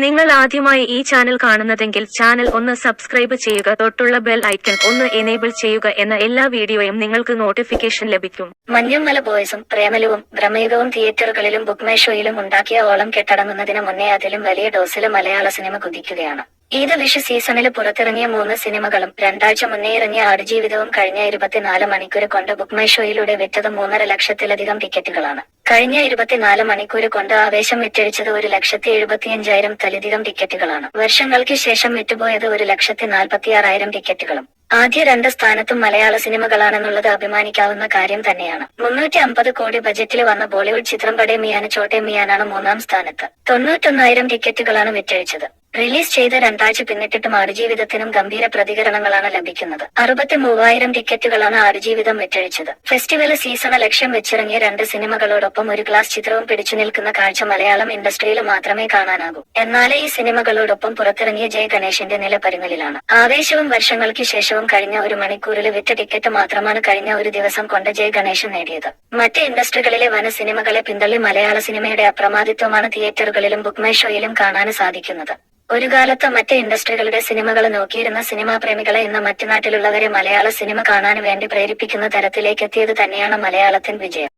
നിങ്ങൾ ആദ്യമായി ഈ ചാനൽ കാണുന്നതെങ്കിൽ ചാനൽ ഒന്ന് സബ്സ്ക്രൈബ് ചെയ്യുക, തൊട്ടുള്ള ബെൽ ഐക്കൺ ഒന്ന് എനേബിൾ ചെയ്യുക. എന്ന എല്ലാ വീഡിയോയും നിങ്ങൾക്ക് നോട്ടിഫിക്കേഷൻ ലഭിക്കും. മഞ്ഞുമല ബോയ്സും പ്രേമലുവും ഭ്രമയുഗവും തിയേറ്ററുകളിലും ബുക്ക് മൈ ഷോയിലും ഉണ്ടാക്കിയ ഓളം കെട്ടടങ്ങുന്നതിന് മുന്നേ അതിലും വലിയ ഡോസില് മലയാള സിനിമ കുതിക്കുകയാണ്. ഈദ് വിഷു സീസണില് പുറത്തിറങ്ങിയ 3 സിനിമകളും 2 ആഴ്ച മുന്നേ ഇറങ്ങിയ ആടുജീവിതവും കഴിഞ്ഞ 24 മണിക്കൂർ കൊണ്ട് ബുക്ക് മൈ ഷോയിലൂടെ വിറ്റത് 3.5 ലക്ഷത്തിലധികം ടിക്കറ്റുകളാണ്. കഴിഞ്ഞ 24 മണിക്കൂർ കൊണ്ട് ആവേശം വിറ്റഴിച്ചത് 1,75,000 ടിക്കറ്റുകളാണ്. വർഷങ്ങൾക്ക് ശേഷം വിറ്റുപോയത് 1,46,000 ടിക്കറ്റുകളും. ആദ്യ 2 സ്ഥാനത്തും മലയാള സിനിമകളാണെന്നുള്ളത് അഭിമാനിക്കാവുന്ന കാര്യം തന്നെയാണ്. 350 കോടി ബജറ്റിൽ വന്ന ബോളിവുഡ് ചിത്രം ബഡേ മിയാന് ചോട്ടെ മിയാനാണ് 3-ാം സ്ഥാനത്ത്. 91,000 ടിക്കറ്റുകളാണ് വിറ്റഴിച്ചത്. റിലീസ് ചെയ്ത 2 ആഴ്ച പിന്നിട്ടിട്ടും ആടുജീവിതത്തിനും ഗംഭീര പ്രതികരണങ്ങളാണ് ലഭിക്കുന്നത്. 63,000 ടിക്കറ്റുകളാണ് ആടുജീവിതം വിറ്റഴിച്ചത്. ഫെസ്റ്റിവൽ സീസണ് ലക്ഷ്യം വെച്ചിറങ്ങിയ 2 സിനിമകളോടൊപ്പം ഒരു ക്ലാസ് ചിത്രവും പിടിച്ചു നിൽക്കുന്ന കാഴ്ച മലയാളം ഇൻഡസ്ട്രിയിൽ മാത്രമേ കാണാനാകൂ. എന്നാലേ ഈ സിനിമകളോടൊപ്പം പുറത്തിറങ്ങിയ ജയ് ഗണേഷിന്റെ നില പരിങ്ങലിലാണ്. ആവേശവും വർഷങ്ങൾക്ക് ശേഷവും കഴിഞ്ഞ 1 മണിക്കൂറിൽ വിറ്റ ടിക്കറ്റ് മാത്രമാണ് കഴിഞ്ഞ ഒരു ദിവസം കൊണ്ട് ജയ് ഗണേശൻ നേടിയത്. മറ്റ് ഇൻഡസ്ട്രികളിലെ വന സിനിമകളെ പിന്തള്ളി മലയാള സിനിമയുടെ അപ്രമാദിത്വമാണ് തിയേറ്ററുകളിലും ബുക്ക് മൈ ഷോയിലും കാണാൻ സാധിക്കുന്നത്. ഒരു കാലത്ത് മറ്റ് ഇൻഡസ്ട്രികളുടെ സിനിമകൾ നോക്കിയിരുന്ന സിനിമാ പ്രേമികളെ ഇന്ന് മറ്റു നാട്ടിലുള്ളവരെ മലയാള സിനിമ കാണാൻ വേണ്ടി പ്രേരിപ്പിക്കുന്ന തരത്തിലേക്കെത്തിയത് തന്നെയാണ് മലയാളത്തിൻ വിജയം.